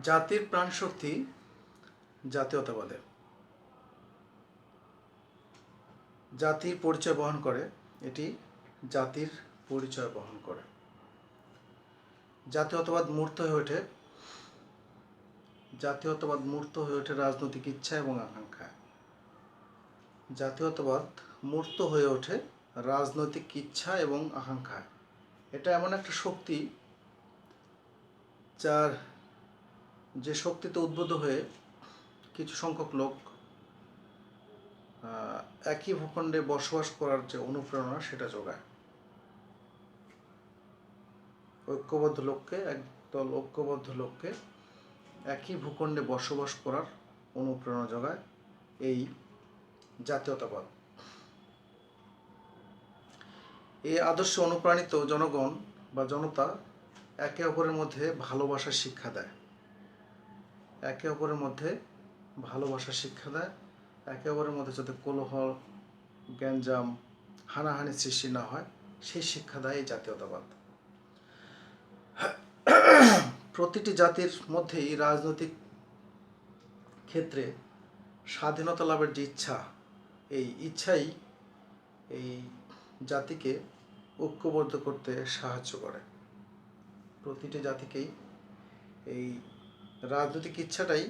জাতির প্রাণশক্তি জাতীয়তাবাদে। জাতির পরিচয় বহন করে, এটি জাতির পরিচয় বহন করে। জাতীয়তাবাদ মূর্ত হয়ে ওঠে রাজনৈতিক ইচ্ছা এবং আকাঙ্ক্ষায়। জাতীয়তাবাদ মূর্ত হয়ে ওঠে রাজনৈতিক ইচ্ছা এবং আকাঙ্ক্ষায়। এটা এমন একটা শক্তি যে শক্তিতে উদ্বুদ্ধ হয়ে কিছু সংখ্যক লোক একই ভূখণ্ডে বসবাস করার যে অনুপ্রেরণা সেটা যোগায়। একদল ঐক্যবদ্ধ লোককে একই ভূখণ্ডে বসবাস করার অনুপ্রেরণা যোগায় এই জাতীয়তাবাদ। এই আদর্শে অনুপ্রাণিত জনগণ বা জনতা একে অপরের মধ্যে ভালোবাসার শিক্ষা দেয়। একে অপরের মধ্যে যাতে কোলাহল, গ্যাঞ্জাম, হানাহানি সৃষ্টি না হয় সেই শিক্ষা দেয় এই জাতীয়তাবাদ। প্রতিটি জাতির মধ্যেই রাজনৈতিক ক্ষেত্রে স্বাধীনতা লাভের যে ইচ্ছাই এই জাতিকে ঐক্যবদ্ধ করতে সাহায্য করে। প্রতিটি জাতিকেই এই রাজনৈতিক ইচ্ছাটাই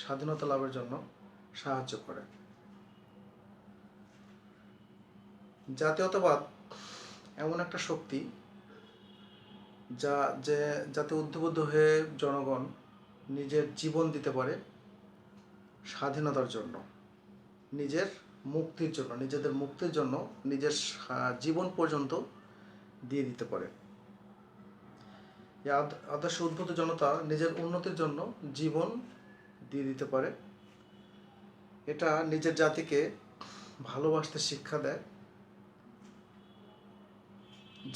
স্বাধীনতা লাভের জন্য সাহায্য করে। জাতীয়তাবাদ এমন একটা শক্তি যাতে উদ্বুদ্ধ হয়ে জনগণ নিজের জীবন দিতে পারে স্বাধীনতার জন্য, নিজেদের মুক্তির জন্য নিজের জীবন পর্যন্ত দিয়ে দিতে পারে। এই আদর্শ উদ্বুদ্ধ জনতা নিজের উন্নতির জন্য জীবন দিয়ে দিতে পারে। এটা নিজের জাতিকে ভালোবাসতে শিক্ষা দেয়।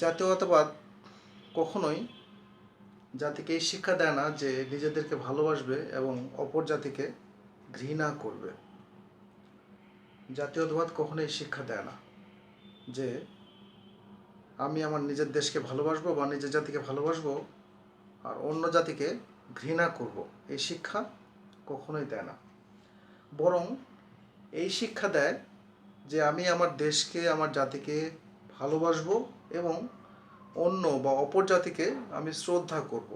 জাতীয়তাবাদ কখনোই জাতিকে এই শিক্ষা দেয় না যে নিজেদেরকে ভালোবাসবে এবং অপর জাতিকে ঘৃণা করবে। জাতীয়তাবাদ কখনোই শিক্ষা দেয় না যে আমি আমার নিজের দেশকে ভালোবাসবো বা নিজের জাতিকে ভালোবাসবো আর অন্য জাতিকে ঘৃণা করব। এই শিক্ষা কখনোই দেয় না। বরং এই শিক্ষা দেয় যে আমি আমার দেশকে, আমার জাতিকে ভালোবাসবো এবং অন্য বা অপর জাতিকে আমি শ্রদ্ধা করব।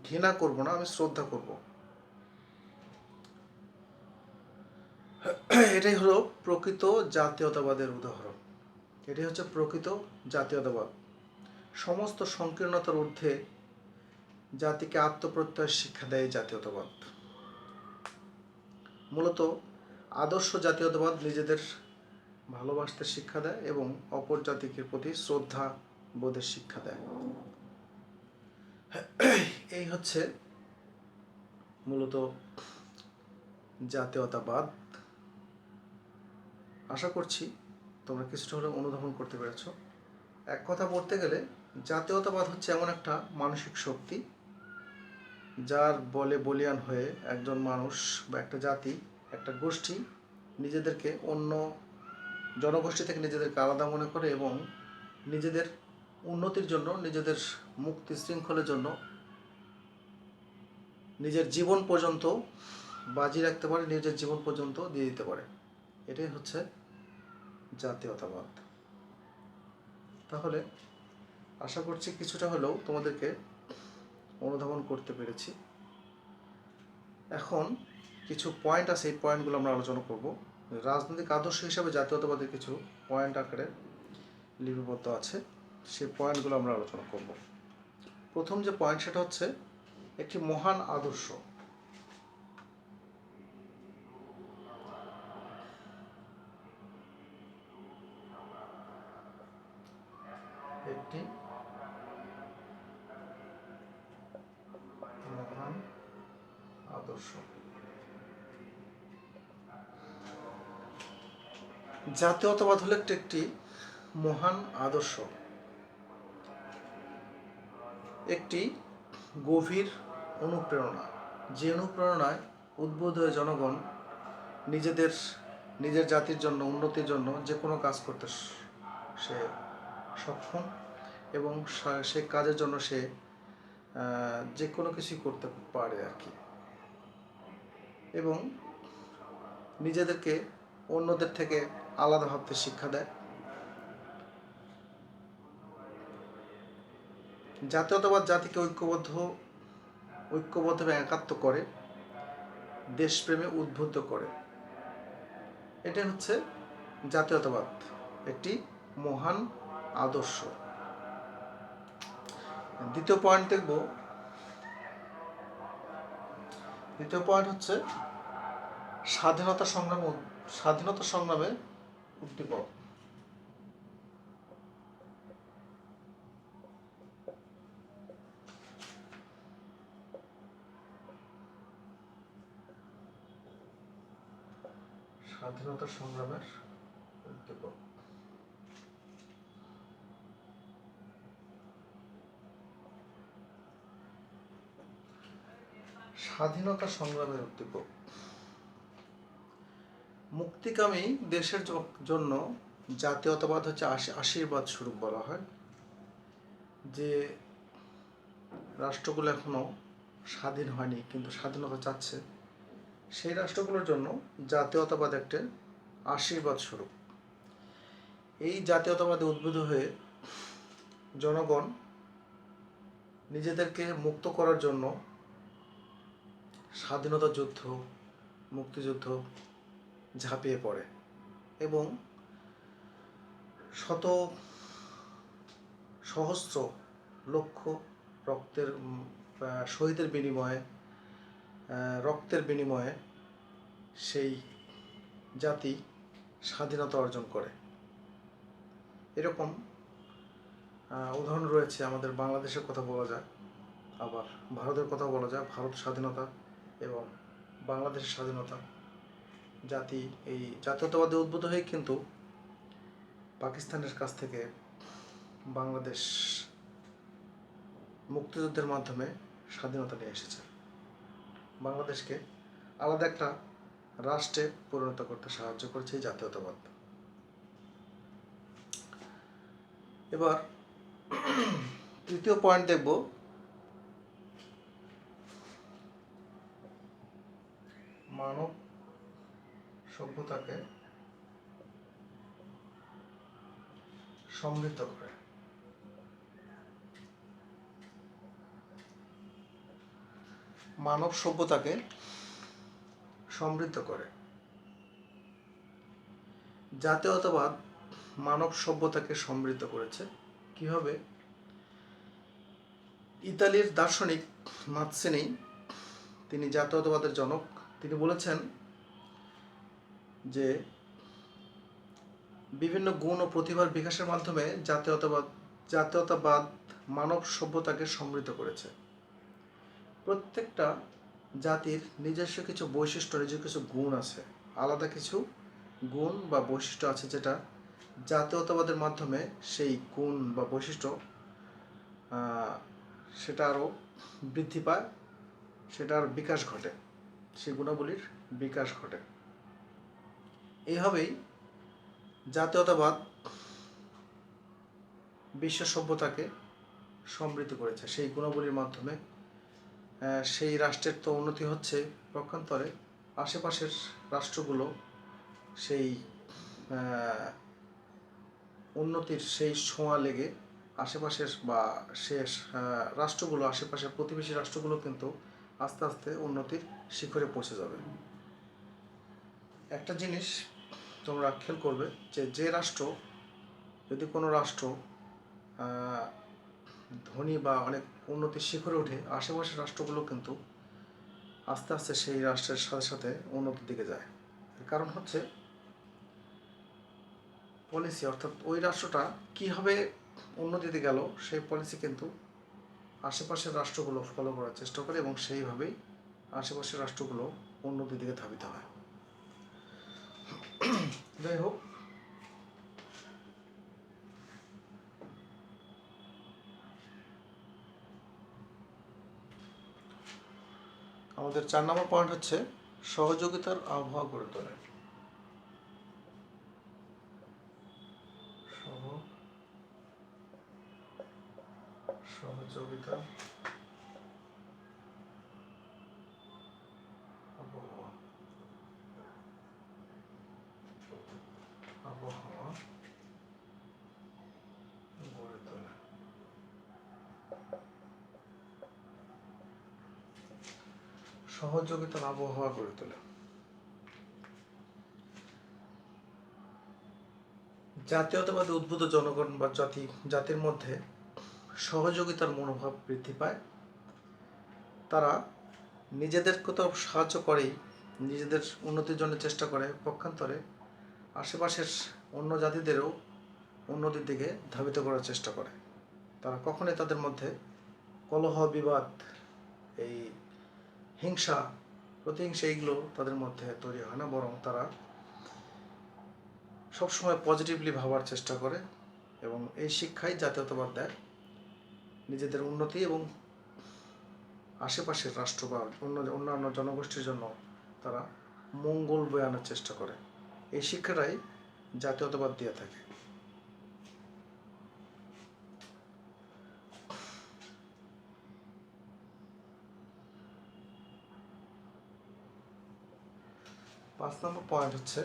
ঘৃণা করব না, আমি শ্রদ্ধা করব। এটাই হলো প্রকৃত জাতীয়তাবাদের উদাহরণ। এটাই হচ্ছে প্রকৃত জাতীয়তাবাদ। সমস্ত সংকীর্ণতার ঊর্ধ্বে জাতিকে আত্মপ্রত্যয়ের শিক্ষা দেয় জাতীয়তাবাদ। মূলত আদর্শ জাতীয়তাবাদ নিজেদের ভালোবাসতে শিক্ষা দেয় এবং অপর জাতিকে প্রতি শ্রদ্ধা বোধের শিক্ষা দেয়। এই হচ্ছে মূলত জাতীয়তাবাদ। আশা করছি তোমরা কিছুটা হলেও অনুধাবন করতে পেরেছ। এক কথা বলতে গেলে জাতীয়তাবাদ হচ্ছে এমন একটা মানসিক শক্তি যার বলে বলিয়ান হয়ে একজন মানুষ বা একটা জাতি, একটা গোষ্ঠী নিজেদেরকে অন্য জনগোষ্ঠী থেকে নিজেদেরকে আলাদা মনে করে এবং নিজেদের উন্নতির জন্য, নিজেদের মুক্তি শৃঙ্খলের জন্য নিজের জীবন পর্যন্ত বাজি রাখতে পারে, নিজের জীবন পর্যন্ত দিয়ে দিতে পারে। এটাই হচ্ছে জাতীয়তাবাদ। তাহলে আশা করছি কিছুটা হলেও তোমাদেরকে অনুধাবন করতে পেরেছি। এখন কিছু পয়েন্ট আছে, এই পয়েন্টগুলো আমরা আলোচনা করব। রাজনৈতিক আদর্শ হিসাবে জাতীয়তাবাদের কিছু পয়েন্ট আকারে লিপিবদ্ধ আছে, সেই পয়েন্টগুলো আমরা আলোচনা করব। প্রথম যে পয়েন্ট সেটা হচ্ছে একটি মহান আদর্শ। একটি মহান আদর্শ। জাতীয়তাবাদ হলো একটি মহান আদর্শ, একটি গভীর অনুপ্রেরণা, যে অনুপ্রেরণায় উদ্বুদ্ধ হয়ে জনগণ নিজের জাতির জন্য, উন্নতির জন্য যে কোনো কাজ করতে সে সক্ষম এবং সেই কাজের জন্য সে যে কোনো কিছুই করতে পারে আর কি, এবং নিজেদেরকে অন্যদের থেকে আলাদা ভাবতে শিক্ষা দেয়। জাতীয়তাবাদ জাতিকে ঐক্যবদ্ধভাবে একাত্ম করে, দেশপ্রেমে উদ্বুদ্ধ করে। এটা হচ্ছে জাতীয়তাবাদ, একটি মহান আদর্শ। দ্বিতীয় পয়েন্ট হচ্ছে স্বাধীনতা সংগ্রামের উদ্দীপক। স্বাধীনতা সংগ্রামের উদ্দীপক। স্বাধীনতা সংগ্রামের উদ্দীপক। মুক্তিকামী দেশের জন্য জাতীয়তাবাদ হচ্ছে আশীর্বাদ স্বরূপ বলা হয়। যে রাষ্ট্রগুলো এখনো স্বাধীন হয়নি কিন্তু স্বাধীনতা চাচ্ছে, সেই রাষ্ট্রগুলোর জন্য জাতীয়তাবাদ একটা আশীর্বাদ স্বরূপ। এই জাতীয়তাবাদে উদ্বুদ্ধ হয়ে জনগণ নিজেদেরকে মুক্ত করার জন্য স্বাধীনতা যুদ্ধ, মুক্তিযুদ্ধ ঝাঁপিয়ে পড়ে এবং সহস্র লক্ষ শহীদের বিনিময়ে, রক্তের বিনিময়ে সেই জাতি স্বাধীনতা অর্জন করে। এরকম উদাহরণ রয়েছে। আমাদের বাংলাদেশের কথা বলা যায়, আবার ভারতের কথা বলা যায়। ভারত স্বাধীনতা এবং বাংলাদেশের স্বাধীনতা, জাতি এই জাতীয়তাবাদে উদ্বুদ্ধ হয়ে কিন্তু পাকিস্তানের কাছ থেকে বাংলাদেশ মুক্তিযুদ্ধের মাধ্যমে স্বাধীনতা নিয়ে এসেছে। বাংলাদেশকে আলাদা একটা রাষ্ট্রে পরিণত করতে সাহায্য করেছে এই জাতীয়তাবাদ। এবার তৃতীয় পয়েন্ট দেখব, মানব সভ্যতাকে সমৃদ্ধ করে। মানব সভ্যতাকে সমৃদ্ধ করে। জাতীয়তাবাদ মানব সভ্যতাকে সমৃদ্ধ করেছে কিভাবে? ইতালির দার্শনিক মাৎসেনি, তিনি জাতীয়তাবাদের জনক। তিনি বলেছেন যে বিভিন্ন গুণ ও প্রতিভার বিকাশের মাধ্যমে জাতীয়তাবাদ মানব সভ্যতাকে সমৃদ্ধ করেছে। প্রত্যেকটা জাতির নিজস্ব কিছু বৈশিষ্ট্য, নিজস্ব কিছু গুণ আছে, আলাদা কিছু গুণ বা বৈশিষ্ট্য আছে, যেটা জাতীয়তাবাদের মাধ্যমে সেই গুণ বা বৈশিষ্ট্য সেটা আরও বৃদ্ধি পায়, সেটার বিকাশ ঘটে, সেই গুণাবলীর বিকাশ ঘটে। এইভাবেই জাতীয়তাবাদ বিশ্ব সভ্যতাকে সমৃদ্ধ করেছে সেই গুণাবলীর মাধ্যমে। সেই রাষ্ট্রের তো উন্নতি হচ্ছে, পক্ষান্তরে আশেপাশের রাষ্ট্রগুলো সেই উন্নতির সেই ছোঁয়া লেগে আশেপাশের বা শেষ রাষ্ট্রগুলো, আশেপাশের প্রতিবেশী রাষ্ট্রগুলো কিন্তু আস্তে আস্তে উন্নতির শিখরে পৌঁছে যাবে। একটা জিনিস তোমরা খেয়াল করবে যে রাষ্ট্র, যদি কোনো রাষ্ট্র ধনী বা অনেক উন্নতির শিখরে ওঠে, আশেপাশের রাষ্ট্রগুলো কিন্তু আস্তে আস্তে সেই রাষ্ট্রের সাথে সাথে উন্নতির দিকে যায়। কারণ হচ্ছে পলিসি, অর্থাৎ ওই রাষ্ট্রটা কীভাবে উন্নতিতে গেল সেই পলিসি কিন্তু আশেপাশের রাষ্ট্রগুলো ফলো করার চেষ্টা করে এবং সেইভাবেই আশেপাশের রাষ্ট্রগুলো উন্নতির দিকে ধাবিত হয়। যাই হোক, আমাদের 4 নম্বর পয়েন্ট হচ্ছে সহযোগিতার আবহাওয়া গড়ে তোলে। সহযোগিতা সহযোগিতার আবহাওয়া গড়ে তোলে। জাতীয়তাবাদী উদ্বুদ্ধ জনগণ বা জাতির মধ্যে সহযোগিতার মনোভাব বৃদ্ধি পায়। তারা নিজেদেরকে তো সাহায্য করেই, নিজেদের উন্নতির জন্য চেষ্টা করে, পক্ষান্তরে আশেপাশের অন্য জাতিদেরও উন্নতির দিকে ধাবিত করার চেষ্টা করে। তারা কখনোই তাদের মধ্যে কলহ, বিবাদ, এই হিংসা, প্রতিহিংসা এইগুলো তাদের মধ্যে তৈরি হয় না, বরং তারা সবসময় পজিটিভলি ভাবার চেষ্টা করে এবং এই শিক্ষাই জাতীয়তাবাদ দেয়। নিজেদের উন্নতি এবং আশেপাশের রাষ্ট্র বা অন্যান্য জনগোষ্ঠীর জন্য তারা মঙ্গল বয়ে আনার চেষ্টা করে। এই শিক্ষাটাই জাতীয়তাবাদ দিয়ে থাকে। পাঁচ নম্বর পয়েন্ট হচ্ছে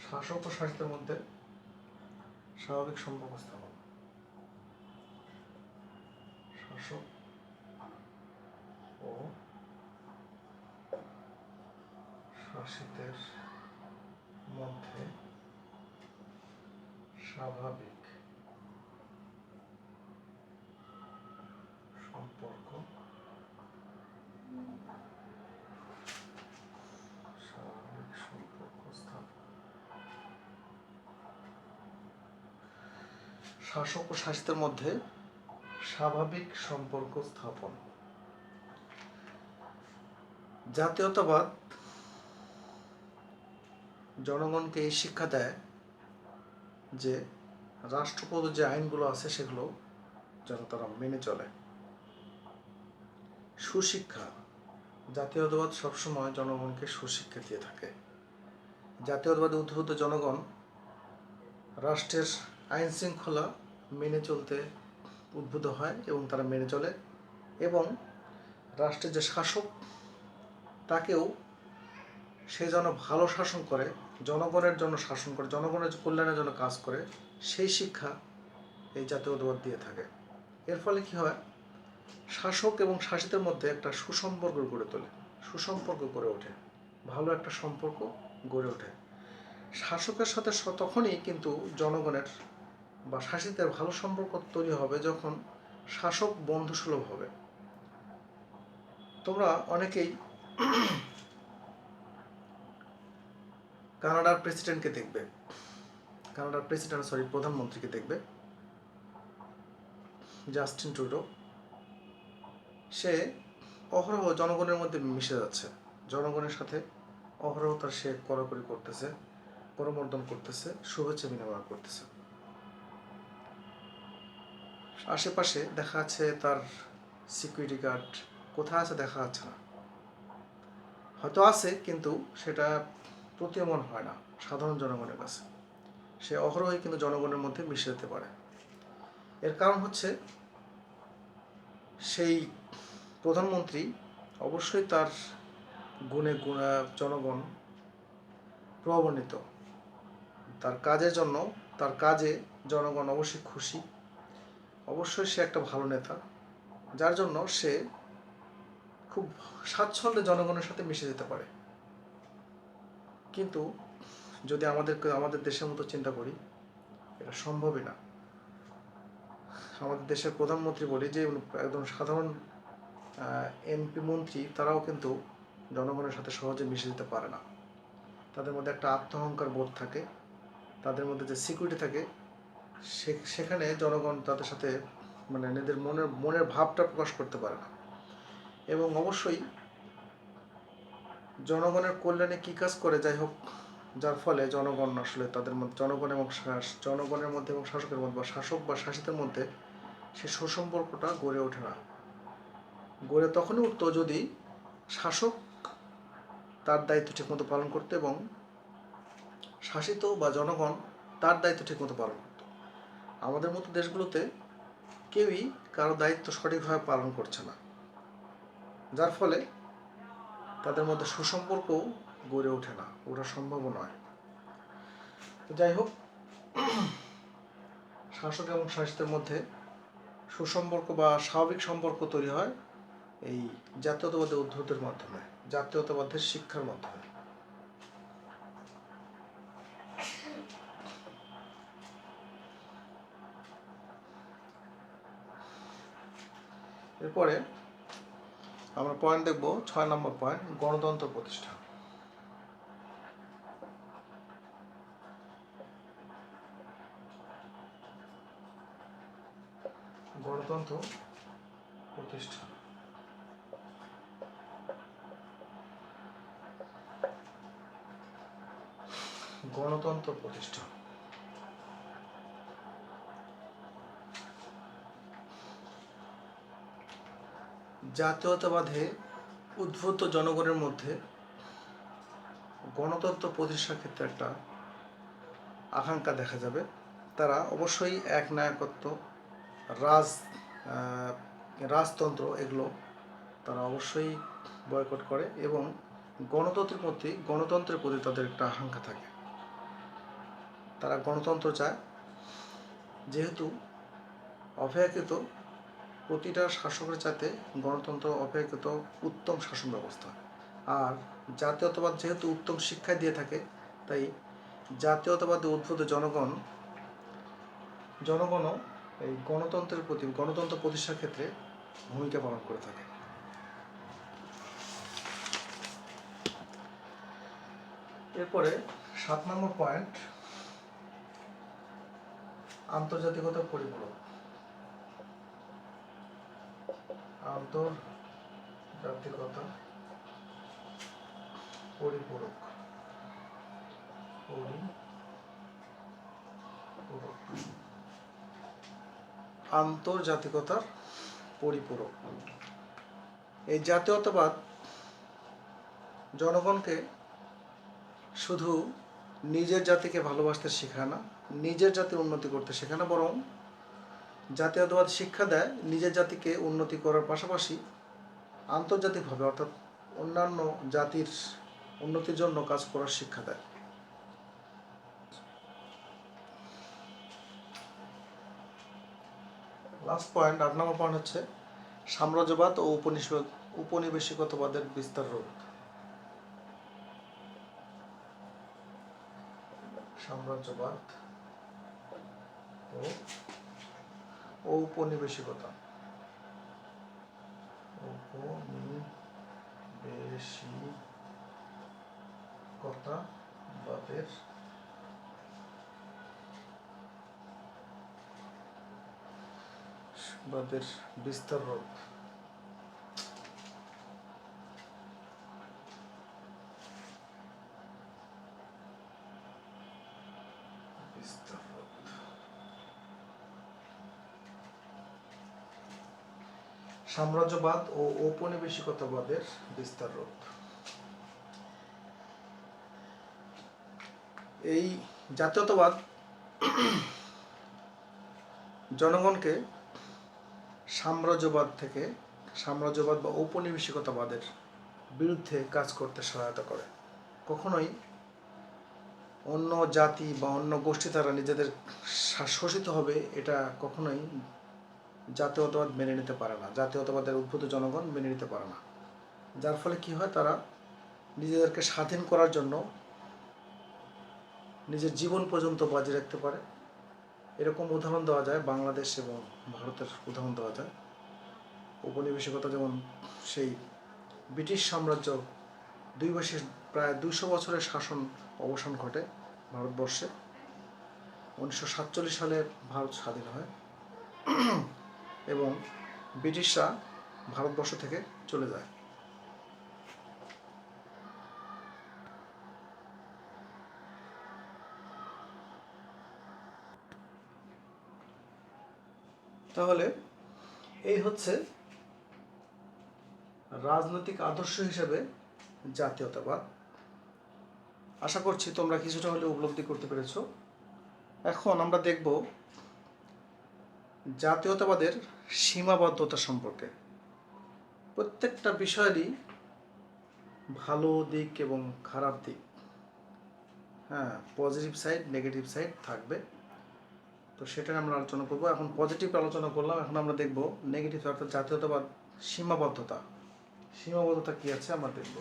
শাসক ও শাসিতের মধ্যে স্বাভাবিক সম্পর্ক স্থাপন। শাসক ও শাসিতের মধ্যে স্বাভাবিক সম্পর্ক স্থাপন। শাসক ও শাসিতের মধ্যে স্বাভাবিক সম্পর্ক স্থাপন। জাতীয়তাবাদ জনগণকে এই শিক্ষা দেয় যে রাষ্ট্রপ্রদত্ত যে আইনগুলো আছে সেগুলো যেন তারা মেনে চলে। সুশিক্ষা, জাতীয়তাবাদ সবসময় জনগণকে সুশিক্ষা দিয়ে থাকে। জাতীয়তাবাদী উদ্বুদ্ধ জনগণ রাষ্ট্রের আইন শৃঙ্খলা মেনে চলতে উদ্বুদ্ধ হয় এবং তারা মেনে চলে, এবং রাষ্ট্রের যে শাসক তাকেও সে যেন ভালো শাসন করে, জনগণের জন্য শাসন করে, জনগণের কল্যাণের জন্য কাজ করে, সেই শিক্ষা এই জাতীয়তাবাদ দিয়ে থাকে। এর ফলে কি হয়, শাসক এবং শাসিতের মধ্যে একটা সুসম্পর্ক গড়ে ওঠে, ভালো একটা সম্পর্ক গড়ে ওঠে। শাসকের সাথে তখনই কিন্তু জনগণের বা শাসিতের ভালো সম্পর্ক তৈরি হবে যখন শাসক বন্ধুসুলভ হবে। তোমরা অনেকেই কানাডার প্রধানমন্ত্রীকে দেখবে, জাস্টিন ট্রুডো। সে অহরহ জনগণের মধ্যে মিশে যাচ্ছে, জনগণের সাথে অহরহ তার সে কড়াকড়ি করতেছে, করমর্দন করতেছে, শুভেচ্ছা বিনিময় করতেছে। আশেপাশে দেখা যাচ্ছে তার সিকিউরিটি গার্ড কোথায় আছে দেখা যাচ্ছে না, হয়তো আছে কিন্তু সেটা প্রতীয়মান হয় না সাধারণ জনগণের কাছে। সে অহরহই কিন্তু জনগণের মধ্যে মিশে যেতে পারে। এর কারণ হচ্ছে সেই প্রধানমন্ত্রী অবশ্যই তার গুণে জনগণ প্রভাবান্বিত, তার কাজের জন্য, তার কাজে জনগণ অবশ্যই খুশি, অবশ্যই সে একটা ভালো নেতা, যার জন্য সে খুব স্বাচ্ছন্দ্যে জনগণের সাথে মিশে যেতে পারে। কিন্তু যদি আমাদের দেশের মতো চিন্তা করি, এটা সম্ভবই না। আমাদের দেশের প্রধানমন্ত্রী বলি যে একদম সাধারণ এমপি মন্ত্রী, তারাও কিন্তু জনগণের সাথে সহজে মিশে যেতে পারে না। তাদের মধ্যে একটা আত্মহংকার বোধ থাকে, তাদের মধ্যে যে সিকিউরিটি থাকে, সেখানে জনগণ তাদের সাথে মানে নিজেদের মনের ভাবটা প্রকাশ করতে পারে না। এবং অবশ্যই জনগণের কল্যাণে কী কাজ করে যাই হোক, যার ফলে জনগণ আসলে তাদের মধ্যে জনগণের মধ্যে এবং শাসকের মধ্যে বা শাসক বা শাসিতের মধ্যে সে সুসম্পর্কটা গড়ে ওঠে না। গড়ে তখনই উঠতো যদি শাসক তার দায়িত্ব ঠিকমতো পালন করতো এবং শাসিত বা জনগণ তার দায়িত্ব ঠিকমতো পালন করতো। আমাদের মতো দেশগুলোতে কেউই কারো দায়িত্ব সঠিকভাবে পালন করছে না, যার ফলে তাদের মধ্যে সুসম্পর্কও গড়ে ওঠে না, ওটা সম্ভবও নয়। তো যাই হোক, শাসক এবং শাসিতের মধ্যে সুসম্পর্ক বা স্বাভাবিক সম্পর্ক তৈরি হয় এই জাতীয়তাবাদী উদ্ভূতের মাধ্যমে, জাতীয়তাবাদের শিক্ষার মাধ্যমে। এরপরে আমরা পয়েন্ট দেখব 6 নম্বর পয়েন্ট, গণতন্ত্র প্রতিষ্ঠা। গণতন্ত্র প্রতিষ্ঠা। গণতন্ত্র প্রতিষ্ঠা। জাতীয়তাবাদে উদ্ভূত জনগণের মধ্যে গণতন্ত্র প্রতিষ্ঠার ক্ষেত্রে একটা আকাঙ্ক্ষা দেখা যাবে। তারা অবশ্যই একনায়কত্ব, রাজতন্ত্র এগুলো তারা অবশ্যই বয়কট করে এবং গণতন্ত্রের প্রতি তাদের একটা আকাঙ্ক্ষা থাকে। তারা গণতন্ত্র চায়, যেহেতু অপেক্ষাকৃত প্রতিটা শাসকের চাইতে গণতন্ত্র অপেক্ষাকৃত উত্তম শাসন ব্যবস্থা। আর জাতীয়তাবাদ যেহেতু উত্তম শিক্ষা দিয়ে থাকে, তাই জাতীয়তাবাদে উদ্ভূত জনগণও এই গণতন্ত্র প্রতিষ্ঠার ক্ষেত্রে ভূমিকা পালন করে থাকে। এরপরে 7 নম্বর পয়েন্ট, আন্তর্জাতিকতার পরিপূরক। আন্তর্জাতিকতা পরিপূরক। আন্তর্জাতিকতার পরিপূরক। এই জাতীয়তাবাদ জনগণকে শুধু নিজের জাতিকে ভালোবাসতে শেখায় না, নিজের জাতির উন্নতি করতে শেখায় না, বরং জাতীয়তাবাদ শিক্ষা দেয় নিজের জাতিকে উন্নতি করার পাশাপাশি আন্তর্জাতিকভাবে অর্থাৎ অন্যান্য জাতির উন্নতির জন্য কাজ করার শিক্ষা দেয়। লাস্ট পয়েন্ট, 8 নম্বর পয়েন্ট হচ্ছে সাম্রাজ্যবাদ ও উপনিবেশিকতাবাদের বিস্তার রোধ। সাম্রাজ্যবাদ ও ঔপনিবেশিকতা। ঔপনিবেশিকতাবাদের বিস্তার রোধ। সাম্রাজ্যবাদ ও ঔপনিবেশিকতাবাদের বিস্তার রোধ। এই জাতীয়তাবাদ জনগণকে সাম্রাজ্যবাদ বা ঔপনিবেশিকতাবাদের বিরুদ্ধে কাজ করতে সহায়তা করে। কখনোই অন্য জাতি বা অন্য গোষ্ঠী দ্বারা নিজেদের শোষিত হবে, এটা কখনোই জাতীয়তাবাদ মেনে নিতে পারে না, জাতীয়তাবাদের উদ্ভূত জনগণ মেনে নিতে পারে না। যার ফলে কি হয়, তারা নিজেদেরকে স্বাধীন করার জন্য নিজের জীবন পর্যন্ত বাজি রাখতে পারে। এরকম উদাহরণ দেওয়া যায়, বাংলাদেশ এবং ভারতের উদাহরণ দেওয়া যায়। ঔপনিবেশিকতা যেমন সেই ব্রিটিশ সাম্রাজ্য প্রায় 200 বছরের শাসন অবসান ঘটে ভারতবর্ষে। 1947 সালে ভারত স্বাধীন হয় এবং ব্রিটিশরা ভারতবর্ষ থেকে চলে যায়। তাহলে এই হচ্ছে রাজনৈতিক আদর্শ হিসেবে জাতীয়তাবাদ। আশা করছি তোমরা কিছুটা হলেও উপলব্ধি করতে পেরেছো। এখন আমরা দেখব জাতীয়তাবাদের সীমাবদ্ধতা সম্পর্কে। প্রত্যেকটা বিষয়েরই ভালো দিক এবং খারাপ দিক, পজিটিভ সাইড, নেগেটিভ সাইড থাকবে। তো সেটা আমরা আলোচনা করব। এখন পজিটিভ আলোচনা করলাম, এখন আমরা দেখব নেগেটিভ অর্থাৎ জাতীয়তাবাদ সীমাবদ্ধতা। সীমাবদ্ধতা কি আছে আমরা দেখব।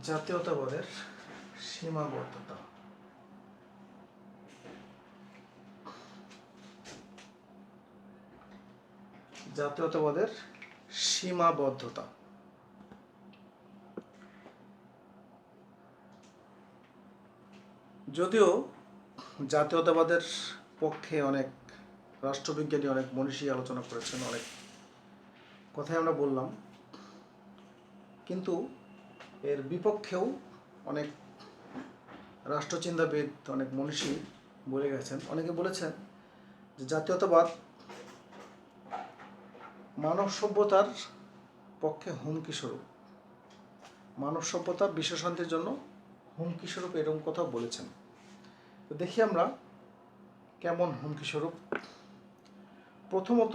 জাতীয়তাবাদের সীমাবদ্ধতা। জাতীয়তাবাদের সীমাবদ্ধতা। যদিও জাতীয়তাবাদের পক্ষে অনেক রাষ্ট্রবিজ্ঞানী, অনেক মনীষী আলোচনা করেছেন, অনেক কথাই আমরা বললাম, কিন্তু এর বিপক্ষেও অনেক রাষ্ট্রচিন্তাবিদ, অনেক মনীষী বলে গেছেন। অনেকে বলেছেন যে জাতীয়তাবাদ মানব সভ্যতার পক্ষে হুমকি স্বরূপ, মানব সভ্যতা বিশ্ব শান্তির জন্য হুমকি স্বরূপ, এরকম কথা বলেছেন। তো দেখি আমরা কেমন হুমকি স্বরূপ। প্রথমত,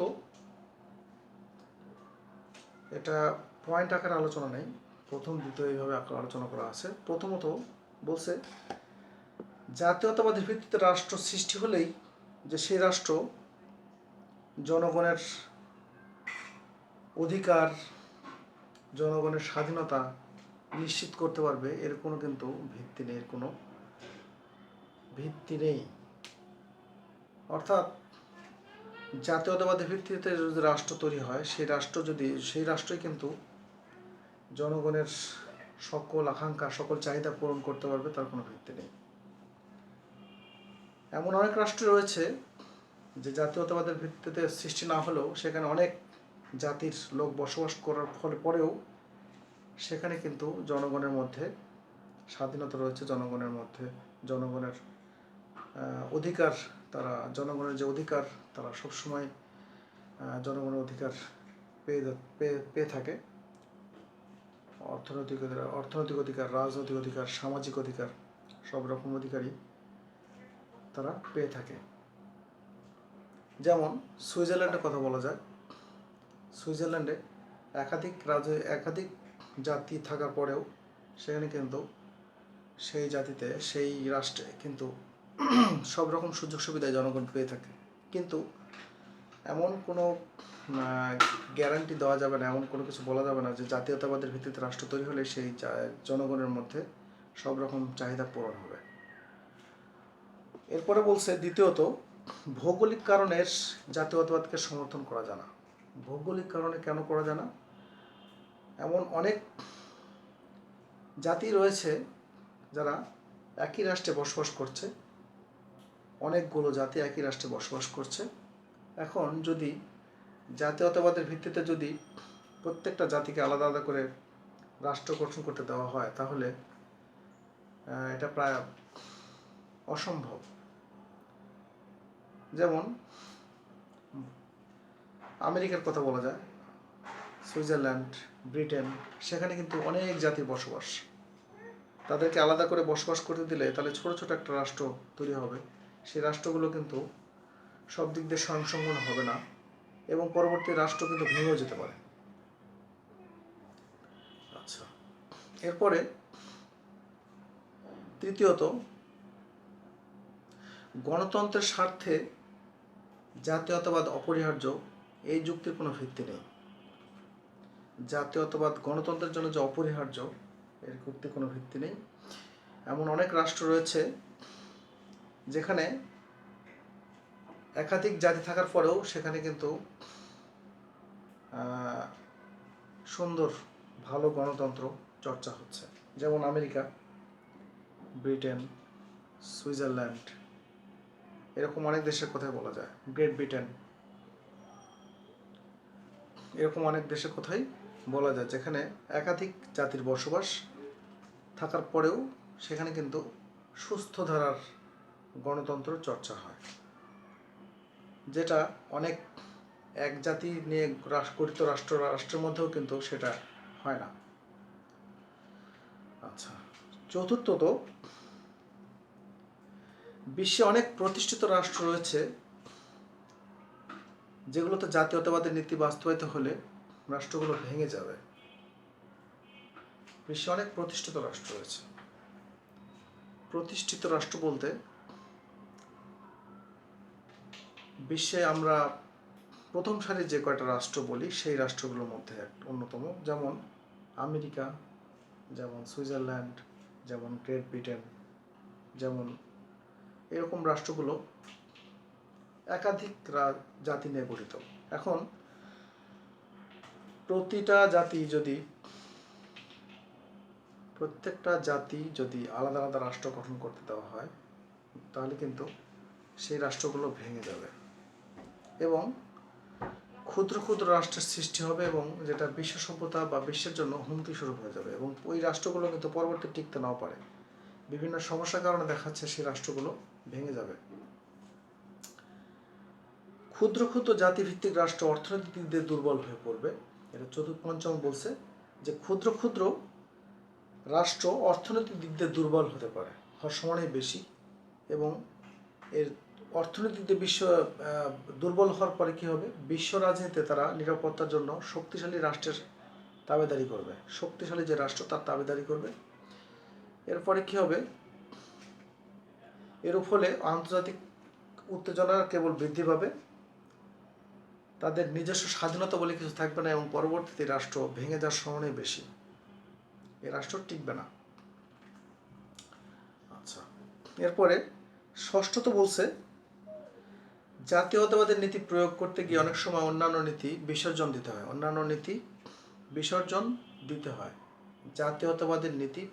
এটা পয়েন্ট আকারে আলোচনা নেই, প্রথম দ্বিতীয় এইভাবে আলোচনা করা আছে। প্রথমত বলছে জাতীয়তাবাদের ভিত্তিতে রাষ্ট্র সৃষ্টি হলেই যে সেই রাষ্ট্র জনগণের অধিকার, জনগণের স্বাধীনতা নিশ্চিত করতে পারবে, এর কোনো কিন্তু ভিত্তি নেই, এর কোনো ভিত্তি নেই। অর্থাৎ জাতীয়তাবাদের ভিত্তিতে যদি রাষ্ট্র তৈরি হয়, সেই রাষ্ট্রই কিন্তু জনগণের সকল আকাঙ্ক্ষা, সকল চাহিদা পূরণ করতে পারবে, তার কোনো ভিত্তি নেই। এমন অনেক রাষ্ট্র রয়েছে যে জাতীয়তাবাদের ভিত্তিতে সৃষ্টি না হলেও সেখানে অনেক জাতির লোক বসবাস করার পরেও সেখানে কিন্তু জনগণের মধ্যে স্বাধীনতা রয়েছে, জনগণের মধ্যে জনগণের অধিকার, জনগণের যে অধিকার তারা সবসময় জনগণের অধিকার পেয়ে থাকে। অর্থনৈতিক অধিকার, রাজনৈতিক অধিকার, সামাজিক অধিকার, সব রকম অধিকারই তারা পেয়ে থাকে। যেমন সুইজারল্যান্ডের কথা বলা যায়। সুইজারল্যান্ডে একাধিক জাতি থাকার পরেও সেখানে কিন্তু সেই জাতিতে, সেই রাষ্ট্রে কিন্তু সব রকম সুযোগ সুবিধায় জনগণ পেয়ে থাকে। কিন্তু এমন কোনো গ্যারান্টি দেওয়া যাবে না, এমন কোনো কিছু বলা যাবে না যে জাতীয়তাবাদের ভিত্তিতে রাষ্ট্র তৈরি হলে সেই জনগণের মধ্যে সব রকম চাহিদা পূরণ হবে। এরপরে বলছে দ্বিতীয়ত, ভৌগোলিক কারণের জাতীয়তাবাদকে সমর্থন করা যায় না। ভৌগোলিক কারণে কেন করা যায় না? এমন অনেক জাতি রয়েছে যারা একই রাষ্ট্রে বসবাস করছে, অনেকগুলো জাতি একই রাষ্ট্রে বসবাস করছে। এখন যদি জাতীয়তাবাদের ভিত্তিতে যদি প্রত্যেকটা জাতিকে আলাদা আলাদা করে রাষ্ট্র গঠন করতে দেওয়া হয়, তাহলে এটা প্রায় অসম্ভব। যেমন আমেরিকার কথা বলা যায়, সুইজারল্যান্ড, ব্রিটেন, সেখানে কিন্তু অনেক জাতির বসবাস। তাদেরকে আলাদা করে বসবাস করতে দিলে তাহলে ছোট ছোট একটা রাষ্ট্র তৈরি হবে। সেই রাষ্ট্রগুলো কিন্তু সব দিক দিয়ে স্বয়ংসম্পূর্ণ হবে না এবং পরবর্তী রাষ্ট্র কিন্তু ভেঙেও যেতে পারে। আচ্ছা, এরপরে তৃতীয়ত, গণতন্ত্রের স্বার্থে জাতীয়তাবাদ অপরিহার্য, এই যুক্তির কোনো ভিত্তি নেই। জাতীয়তাবাদ গণতন্ত্রের জন্য যে অপরিহার্য, এর যুক্তির কোনো ভিত্তি নেই। এমন অনেক রাষ্ট্র রয়েছে যেখানে একাধিক জাতি থাকার পরেও সেখানে কিন্তু সুন্দর ভালো গণতন্ত্র চর্চা হচ্ছে। যেমন আমেরিকা, ব্রিটেন, সুইজারল্যান্ড, এরকম অনেক দেশের কথাই বলা যায়, গ্রেট ব্রিটেন। এরকম অনেক দেশে কোথায় বলা যায় যেখানে একাধিক জাতির বসবাস থাকার পরেও সেখানে কিন্তু সুস্থ ধারার গণতন্ত্র চর্চা হয়, যেটা অনেক এক জাতি নিয়ে গঠিত রাষ্ট্রের মধ্যেও কিন্তু সেটা হয় না। আচ্ছা, চতুর্থত, বিশ্বে অনেক প্রতিষ্ঠিত রাষ্ট্র রয়েছে যেগুলোতে জাতীয়তাবাদের নীতি বাস্তবায়িত হলে রাষ্ট্রগুলো ভেঙে যাবে। বিশ্বে অনেক প্রতিষ্ঠিত রাষ্ট্র রয়েছে। প্রতিষ্ঠিত রাষ্ট্র বলতে বিশ্বে আমরা প্রথম সারির যে কয়টা রাষ্ট্র বলি সেই রাষ্ট্রগুলোর মধ্যে অন্যতম, যেমন আমেরিকা, যেমন সুইজারল্যান্ড, যেমন গ্রেট ব্রিটেন, যেমন এরকম রাষ্ট্রগুলো একাধিক জাতি নিয়ে গঠিত। এখন প্রত্যেকটা জাতি যদি আলাদা আলাদা রাষ্ট্র গঠন করতে দেওয়া হয় তাহলে কিন্তু সেই রাষ্ট্রগুলো ভেঙে যাবে এবং ক্ষুদ্র ক্ষুদ্র রাষ্ট্রের সৃষ্টি হবে এবং যেটা বিশ্ব সভ্যতা বা বিশ্বের জন্য হুমকি স্বরূপ হয়ে যাবে এবং ওই রাষ্ট্রগুলো কিন্তু পরবর্তী টিকতে নাও পারে। বিভিন্ন সমস্যার কারণে দেখাচ্ছে সেই রাষ্ট্রগুলো ভেঙে যাবে। ক্ষুদ্র ক্ষুদ্র জাতিভিত্তিক রাষ্ট্র অর্থনৈতিক দিক দিয়ে দুর্বল হয়ে পড়বে। এটা পঞ্চম বলছে যে ক্ষুদ্র ক্ষুদ্র রাষ্ট্র অর্থনৈতিক দিক দিয়ে দুর্বল হতে পারে, হওয়ার সমানই বেশি, এবং এর অর্থনৈতিক দিক দিয়ে দুর্বল হওয়ার পরে কী হবে, বিশ্ব রাজনীতিতে তারা নিরাপত্তার জন্য শক্তিশালী রাষ্ট্রের দাবিদারি করবে, শক্তিশালী যে রাষ্ট্র তার দাবিদারি করবে। এরপরে কী হবে, এর ফলে আন্তর্জাতিক উত্তেজনা কেবল বৃদ্ধি পাবে, তাদের নিজস্ব স্বাধীনতা বলে কিছু থাকবে না এবং পরবর্তীতে রাষ্ট্র ভেঙে যাওয়ার সম্ভাবনাই বেশি, এই রাষ্ট্র টিকবে না। আচ্ছা, এরপরে ষষ্ঠত বলছে জাতীয়তাবাদের নীতি প্রয়োগ করতে গিয়ে অনেক সময় অন্যান্য নীতি বিসর্জন দিতে হয়। জাতীয়তাবাদের নীতি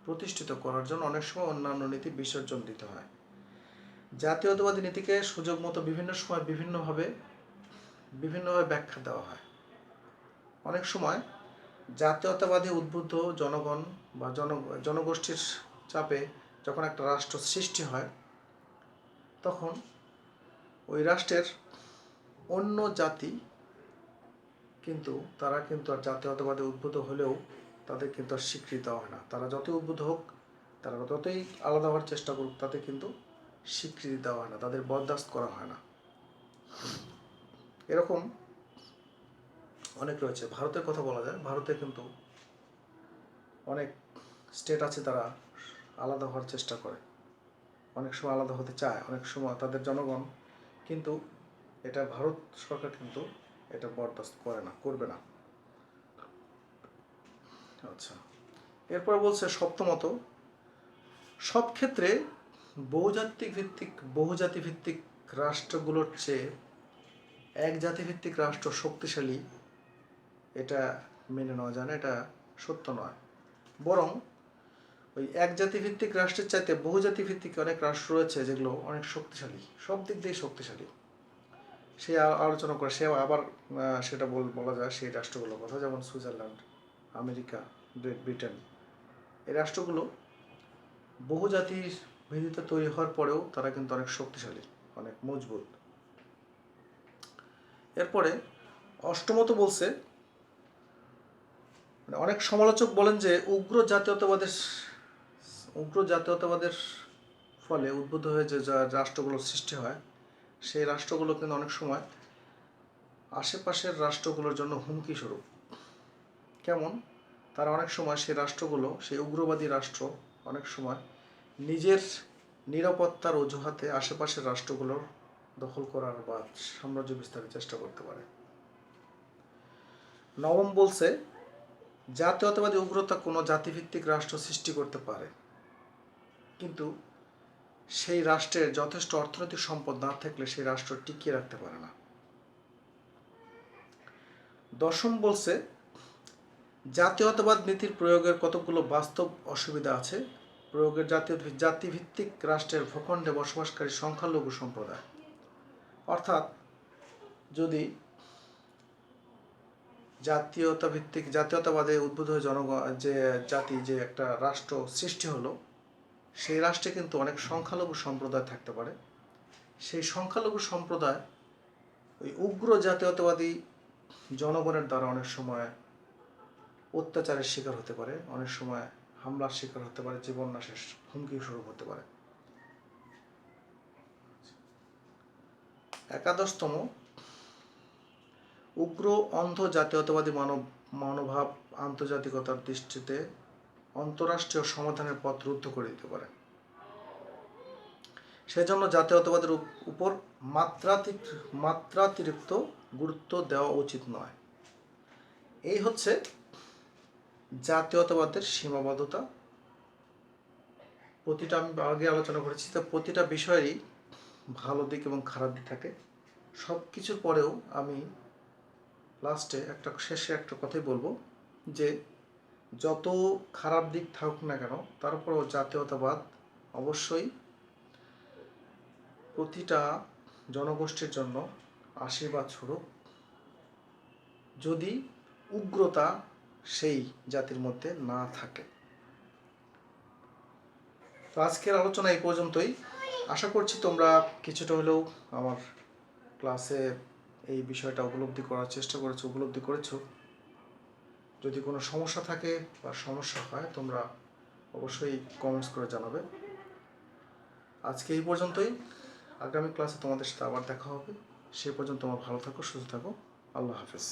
প্রতিষ্ঠিত করার জন্য অনেক সময় অন্যান্য নীতি বিসর্জন দিতে হয়। জাতীয়তাবাদী নীতিকে সুযোগ মতো বিভিন্ন সময় বিভিন্নভাবে ব্যাখ্যা দেওয়া হয়। অনেক সময় জাতীয়তাবাদী উদ্বুদ্ধ জনগণ বা জনগোষ্ঠীর চাপে যখন একটা রাষ্ট্র সৃষ্টি হয় তখন ওই রাষ্ট্রের অন্য জাতি তারা আর জাতীয়তাবাদে উদ্বুদ্ধ হলেও তাদের কিন্তু আর স্বীকৃতি দেওয়া হয় না। তারা যতই উদ্বুদ্ধ হোক, তারা যতই আলাদা হওয়ার চেষ্টা করুক, তাদের কিন্তু স্বীকৃতি দেওয়া হয় না, তাদের বরদাস্ত করা হয় না। এরকম অনেক রয়েছে। ভারতের কথা বলা যায়, ভারতে কিন্তু অনেক স্টেট আছে তারা আলাদা হওয়ার চেষ্টা করে, অনেক সময় আলাদা হতে চায়, অনেক সময় তাদের জনগণ, কিন্তু এটা ভারত সরকার কিন্তু এটা বরদাস্ত করবে না। আচ্ছা, এরপর বলছে সপ্তমত, সব ক্ষেত্রে বহুজাতি ভিত্তিক রাষ্ট্রগুলোর চেয়ে এক জাতিভিত্তিক রাষ্ট্র শক্তিশালী, এটা মেনে নেওয়া যায় না, এটা সত্য নয়। বরং ওই এক জাতিভিত্তিক রাষ্ট্রের চাইতে বহুজাতি ভিত্তিক অনেক রাষ্ট্র রয়েছে যেগুলো অনেক শক্তিশালী, সব দিক দিয়ে শক্তিশালী। সে আলোচনা করে, সে আবার সেটা বলা যায় সেই রাষ্ট্রগুলোর কথা, যেমন সুইজারল্যান্ড, আমেরিকা, গ্রেট ব্রিটেন। এই রাষ্ট্রগুলো বহুজাতির ভিত্তিতে তৈরি হওয়ার পরেও তারা কিন্তু অনেক শক্তিশালী, অনেক মজবুত। এরপরে অষ্টমত বলছে, অনেক সমালোচক বলেন যে উগ্র জাতীয়তাবাদের ফলে উদ্বুদ্ধ হয়ে যে রাষ্ট্রগুলোর সৃষ্টি হয় সেই রাষ্ট্রগুলো কিন্তু অনেক সময় আশেপাশের রাষ্ট্রগুলোর জন্য হুমকি স্বরূপ। কেমন? তারা অনেক সময় সেই উগ্রবাদী রাষ্ট্র অনেক সময় নিজের নিরাপত্তার অজুহাতে আশেপাশের রাষ্ট্রগুলোর দখল করার বা সাম্রাজ্য বিস্তারের চেষ্টা করতে পারে। নবম বলছে জাতীয়তাবাদী উগ্রতা কোনো জাতিভিত্তিক রাষ্ট্র সৃষ্টি করতে পারে, কিন্তু সেই রাষ্ট্রের যথেষ্ট অর্থনৈতিক সম্পদ না থাকলে সেই রাষ্ট্র টিকিয়ে রাখতে পারে না। দশম বলছে জাতীয়তাবাদ নীতির প্রয়োগের কতগুলো বাস্তব অসুবিধা আছে। প্রয়োগের জাতিভিত্তিক রাষ্ট্রের ভূখণ্ডে বসবাসকারী সংখ্যালঘু সম্প্রদায়, অর্থাৎ যদি জাতীয়তাবাদে উদ্বুদ্ধ হয়ে যে জাতি, যে একটা রাষ্ট্র সৃষ্টি হলো, সেই রাষ্ট্রে কিন্তু অনেক সংখ্যালঘু সম্প্রদায় থাকতে পারে। সেই সংখ্যালঘু সম্প্রদায় ওই উগ্র জাতীয়তাবাদী জনগণের দ্বারা অনেক সময় অত্যাচারের শিকার হতে পারে, অনেক সময় হামলার শিকার হতে পারে, জীবন নাশের হুমকি স্বরূপ হতে পারে। 11তম, উগ্র অন্ধ জাতীয়তাবাদী মনোভাব আন্তর্জাতিকতার দৃষ্টিতে অন্তরাষ্ট্রীয় সমাধানের পথ রুদ্ধ করে দিতে পারে। সেজন্য জাতীয়তাবাদের উপর মাত্রাতিরিক্ত গুরুত্ব দেওয়া উচিত নয়। এই হচ্ছে জাতীয়তাবাদের সীমাবদ্ধতা। প্রতিটা, আমি আগে আলোচনা করেছি, তো প্রতিটা বিষয়েরই ভালো দিক এবং খারাপ দিক থাকে। সব কিছুর পরেও আমি শেষে একটা কথাই বলবো, যে যত খারাপ দিক থাকুক না কেন, তারপরেও জাতীয়তাবাদ অবশ্যই প্রতিটা জনগোষ্ঠীর জন্য আশীর্বাদ স্বরূপ, যদি উগ্রতা সেই জাতির মধ্যে না থাকে। তো আজকের আলোচনা এই পর্যন্তই। আশা করছি তোমরা কিছুটা হলেও আমার ক্লাসে এই বিষয়টা উপলব্ধি করেছো। যদি কোনো সমস্যা থাকে বা সমস্যা হয়, তোমরা অবশ্যই কমেন্টস করে জানাবে। আজকে এই পর্যন্তই। আগামী ক্লাসে তোমাদের সাথে আবার দেখা হবে। সে পর্যন্ত তোমরা ভালো থাকো, সুস্থ থাকো। আল্লাহ হাফেজ।